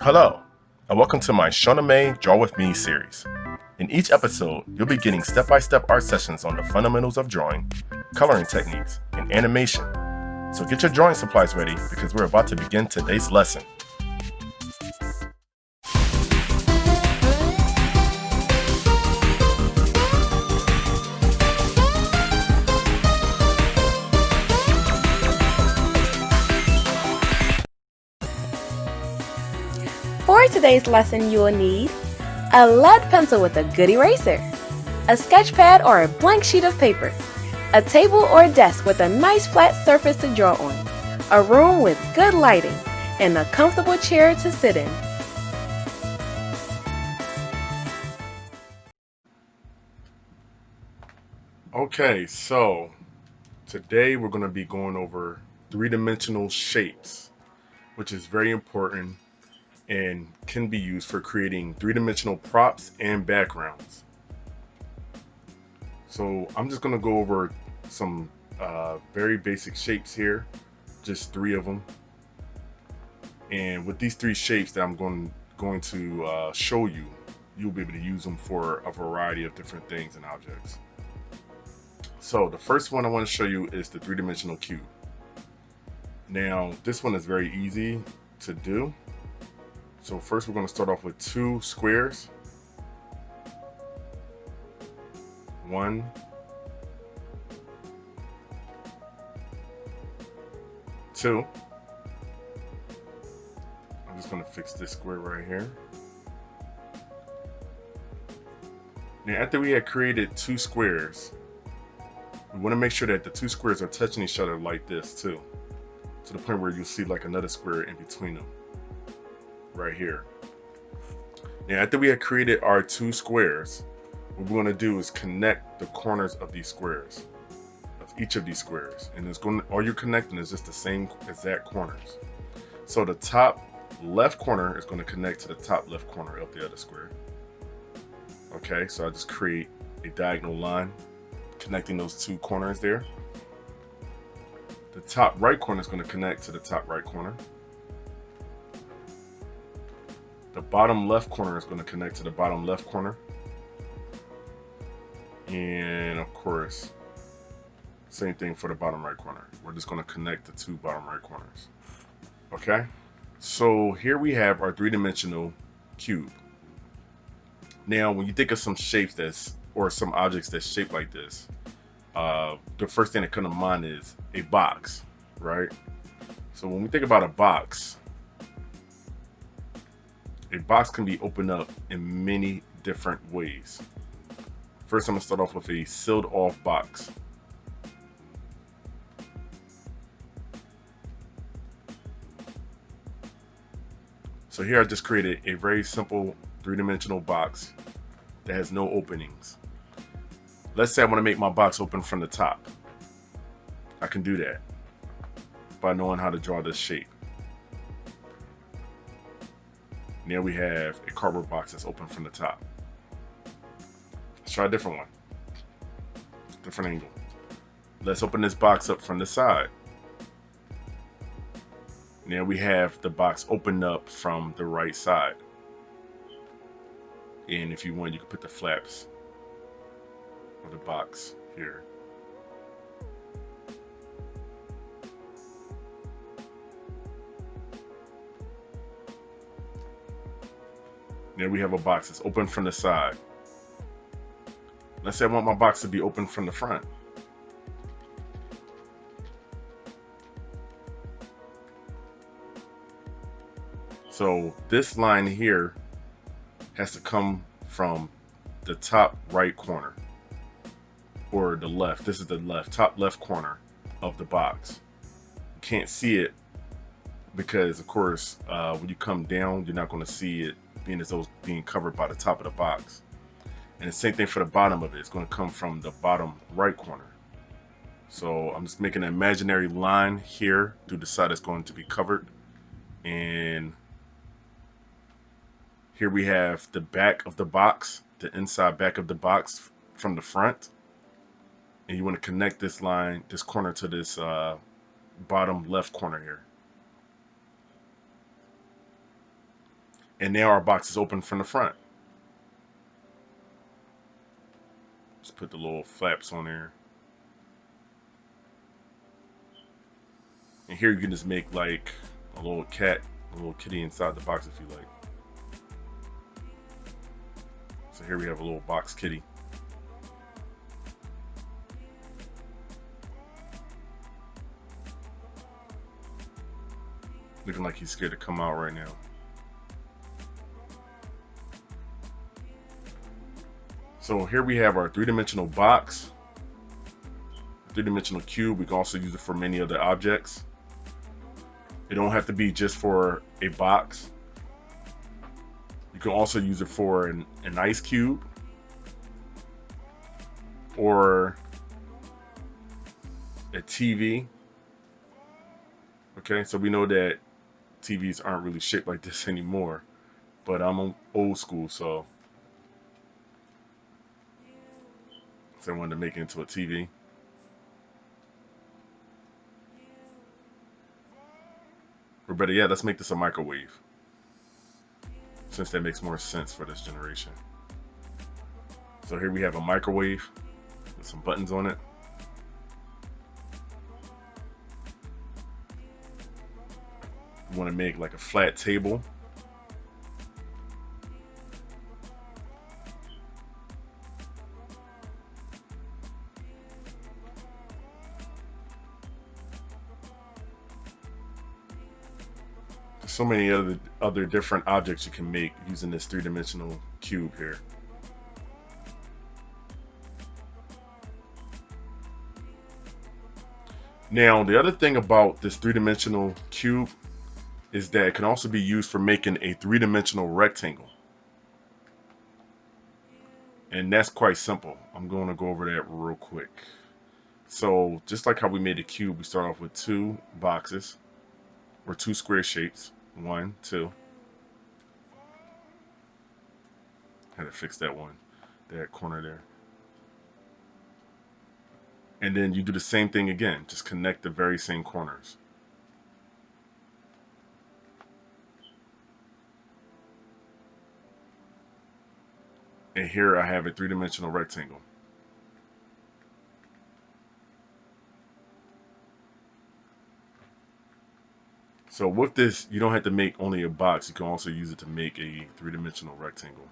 Hello, and welcome to my Shoname Draw With Me series. In each episode, you'll be getting step-by-step art sessions on the fundamentals of drawing, coloring techniques, and animation. So get your drawing supplies ready because we're about to begin today's lesson. For today's lesson, you will need a lead pencil with a good eraser, a sketch pad or a blank sheet of paper, a table or desk with a nice flat surface to draw on, a room with good lighting, and a comfortable chair to sit in. Okay, so today we're going to be going over three-dimensional shapes, which is very important and can be used for creating three-dimensional props and backgrounds. So I'm just going to go over some very basic shapes here, just three of them. And with these three shapes that I'm going to show you, you'll be able to use them for a variety of different things and objects. So the first one I want to show you is the three-dimensional cube. Now this one is very easy to do. So first we're going to start off with two squares. One, two. I'm just going to fix this square right here. Now after we had created two squares, we want to make sure that the two squares are touching each other like this too, to the point where you'll see like another square in between them. Right here. Now after we had created our two squares, what we're going to do is connect the corners of these squares, of each of these squares, and all you're connecting is just the same exact corners. So the top left corner is going to connect to the top left corner of the other square. Okay, so I just create a diagonal line connecting those two corners there. The top right corner is going to connect to the top right corner. The bottom left corner is going to connect to the bottom left corner. And of course, same thing for the bottom right corner. We're just going to connect the two bottom right corners. Okay, so here we have our three-dimensional cube. Now, when you think of some shapes or some objects that's shaped like this, the first thing that comes to mind is a box, right? So when we think about a box can be opened up in many different ways. First, I'm going to start off with a sealed off box. So here I just created a very simple three-dimensional box that has no openings. Let's say I want to make my box open from the top. I can do that by knowing how to draw this shape. Now we have a cardboard box that's open from the top. Let's try a different one. Different angle. Let's open this box up from the side. Now we have the box opened up from the right side. And if you want, you can put the flaps of the box here. Now we have a box that's open from the side. Let's say I want my box to be open from the front. So this line here has to come from the top right corner, or the left. This is the top left corner of the box. You can't see it because, of course, when you come down, you're not going to see it being as though it's being covered by the top of the box. And the same thing for the bottom of it. It's going to come from the bottom right corner. So I'm just making an imaginary line here through the side that's going to be covered. And here we have the back of the box, the inside back of the box from the front. And you want to connect this line, this corner, to this bottom left corner here. And now our box is open from the front. Just put the little flaps on there. And here you can just make like a little cat, a little kitty inside the box if you like. So here we have a little box kitty. Looking like he's scared to come out right now. So here we have our three-dimensional box, three-dimensional cube. We can also use it for many other objects. It don't have to be just for a box. You can also use it for an ice cube or a TV. Okay, so we know that TVs aren't really shaped like this anymore, but I'm old school, so I wanted to make it into a TV. Or better yet, let's make this a microwave, since that makes more sense for this generation. So here we have a microwave with some buttons on it. We want to make like a flat table. There's so many other different objects you can make using this three-dimensional cube here. Now, the other thing about this three-dimensional cube is that it can also be used for making a three-dimensional rectangle. And that's quite simple. I'm going to go over that real quick. So just like how we made a cube, we start off with two boxes or two square shapes. 1, 2. Had to fix that one, that corner there. And then you do the same thing again. Just connect the very same corners. And here I have a three-dimensional rectangle. So with this, you don't have to make only a box. You can also use it to make a three-dimensional rectangle,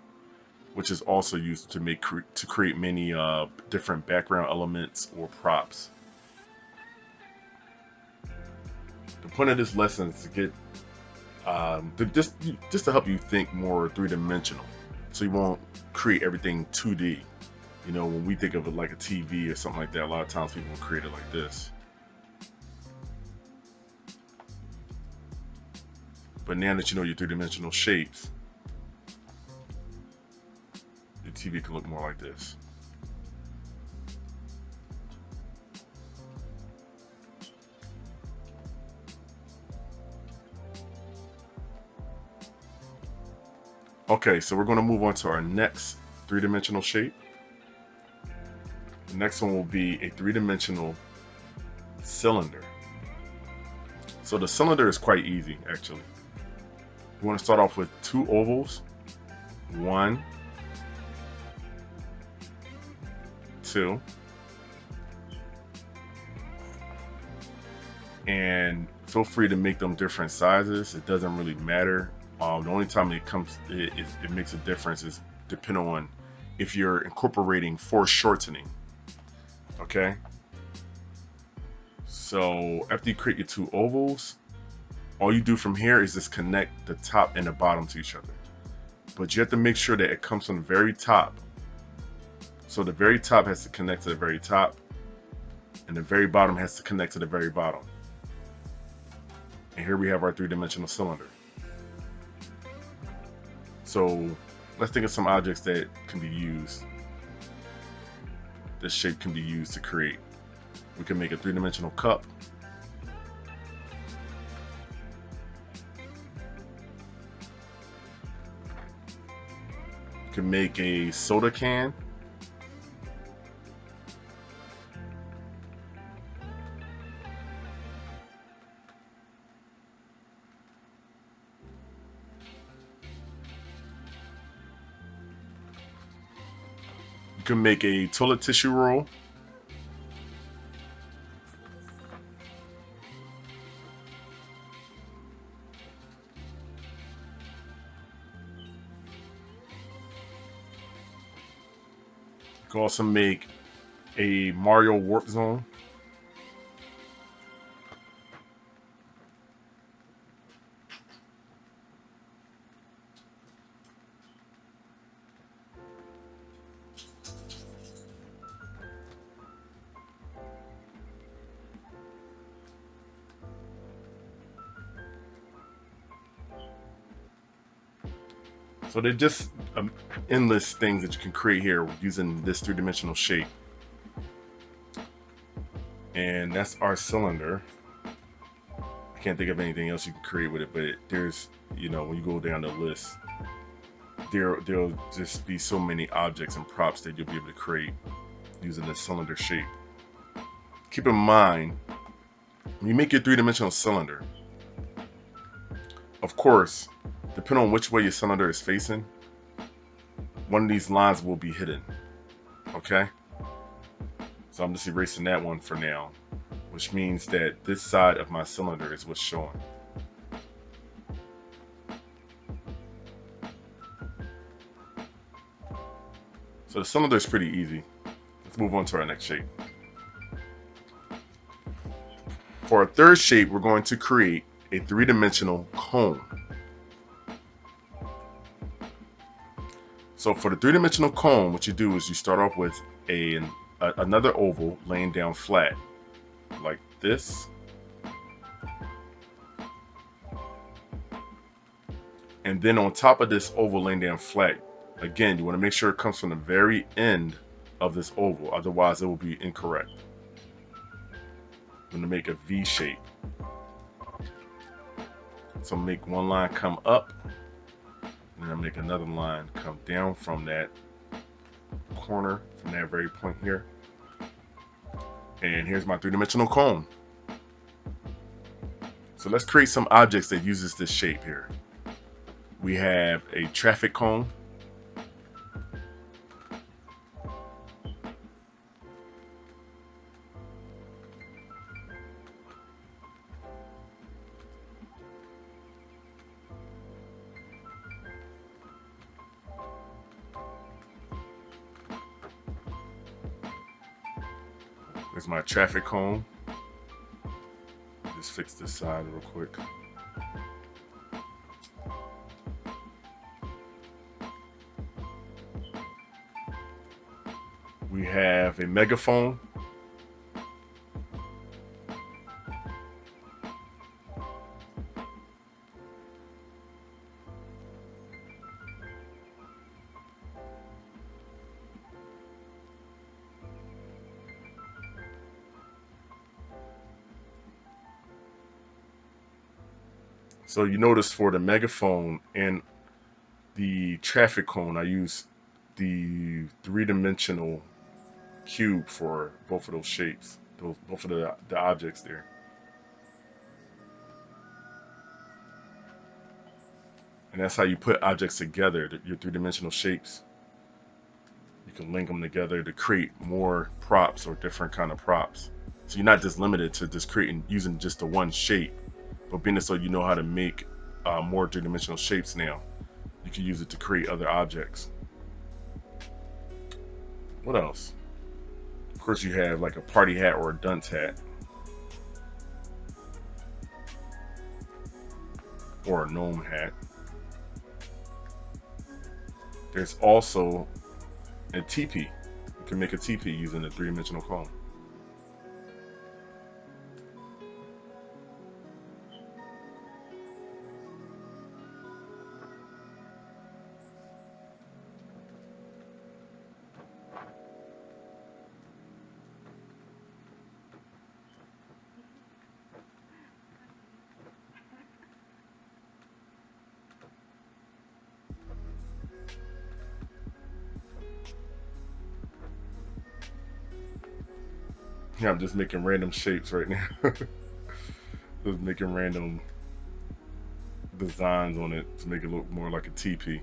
which is also used to create many different background elements or props. The point of this lesson is to get just to help you think more three-dimensional, so you won't create everything 2D. You know, when we think of it like a TV or something like that, a lot of times people will create it like this. But now that you know your three-dimensional shapes, your TV can look more like this. Okay, so we're going to move on to our next three-dimensional shape. The next one will be a three-dimensional cylinder. So the cylinder is quite easy, actually. We want to start off with two ovals. 1, 2. And feel free to make them different sizes. It doesn't really matter. The only time it makes a difference is depending on if you're incorporating foreshortening. Okay. So after you create your two ovals, all you do from here is just connect the top and the bottom to each other. But you have to make sure that it comes from the very top. So the very top has to connect to the very top, and the very bottom has to connect to the very bottom. And here we have our three-dimensional cylinder. So let's think of some objects that can be used. This shape can be used to create. We can make a three-dimensional cup. We can make a soda can. can make a toilet tissue roll. You can also make a Mario warp zone. So they're just endless things that you can create here using this three-dimensional shape. And that's our cylinder. I can't think of anything else you can create with it, but there's, you know, when you go down the list, there'll just be so many objects and props that you'll be able to create using this cylinder shape. Keep in mind, when you make your three-dimensional cylinder, of course, depending on which way your cylinder is facing, one of these lines will be hidden. Okay? So I'm just erasing that one for now, which means that this side of my cylinder is what's showing. So the cylinder is pretty easy. Let's move on to our next shape. For our third shape, we're going to create a three-dimensional cone. So for the three-dimensional cone, what you do is you start off with another oval laying down flat, like this. And then on top of this oval laying down flat, again, you want to make sure it comes from the very end of this oval, otherwise it will be incorrect. I'm going to make a V shape. So make one line come up, and then I'll make another line come down from that corner, from that very point here. And here's my three-dimensional cone. So let's create some objects that uses this shape here. We have a traffic cone. There's my traffic cone. Just fix this side real quick. We have a megaphone. So you notice for the megaphone and the traffic cone, I use the three-dimensional cube for both of those shapes, both of the objects there. And that's how you put objects together, your three-dimensional shapes. You can link them together to create more props or different kind of props. So you're not just limited to just creating using just the one shape, but being so you know how to make more three-dimensional shapes now, you can use it to create other objects. What else? Of course, you have like a party hat or a dunce hat, or a gnome hat. There's also a teepee. You can make a teepee using a three-dimensional cone. Yeah, I'm just making random shapes right now. Just making random designs on it to make it look more like a teepee.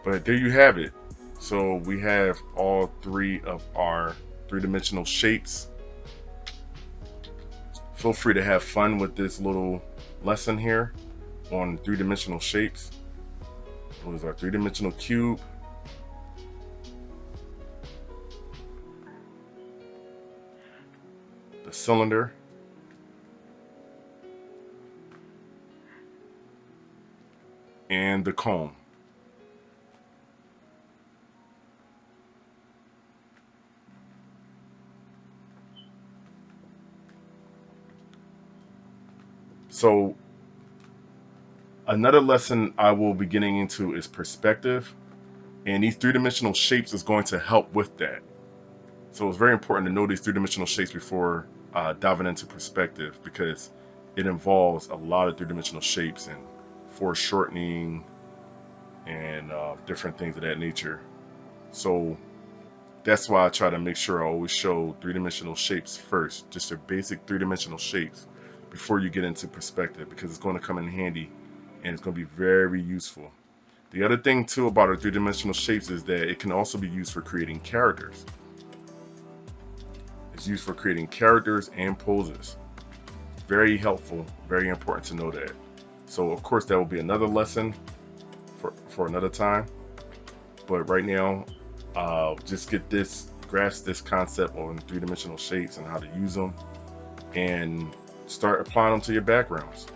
But there you have it. So we have all three of our three-dimensional shapes. Feel free to have fun with this little lesson here on three-dimensional shapes. It was our three-dimensional cube, the cylinder, and the cone. So another lesson I will be getting into is perspective, and these three-dimensional shapes is going to help with that. So it's very important to know these three-dimensional shapes before diving into perspective, because it involves a lot of three-dimensional shapes and foreshortening and different things of that nature. So that's why I try to make sure I always show three-dimensional shapes first, just your basic three-dimensional shapes, before you get into perspective, because it's going to come in handy and it's going to be very useful. The other thing too about our three-dimensional shapes is that it can also be used for creating characters. It's used for creating characters and poses. Very helpful, very important to know that. So of course that will be another lesson for another time. But right now, just grasp this concept on three-dimensional shapes and how to use them, and start applying them to your backgrounds.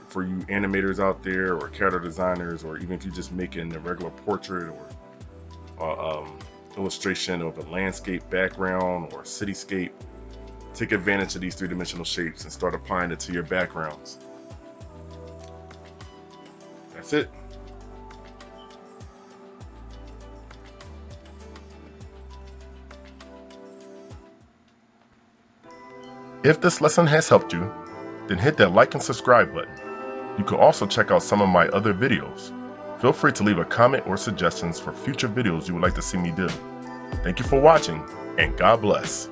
For you animators out there, or character designers, or even if you're just making a regular portrait or illustration of a landscape background or a cityscape, take advantage of these three-dimensional shapes and start applying it to your backgrounds. That's it. If this lesson has helped you, then hit that like and subscribe button. You can also check out some of my other videos. Feel free to leave a comment or suggestions for future videos you would like to see me do. Thank you for watching, and God bless.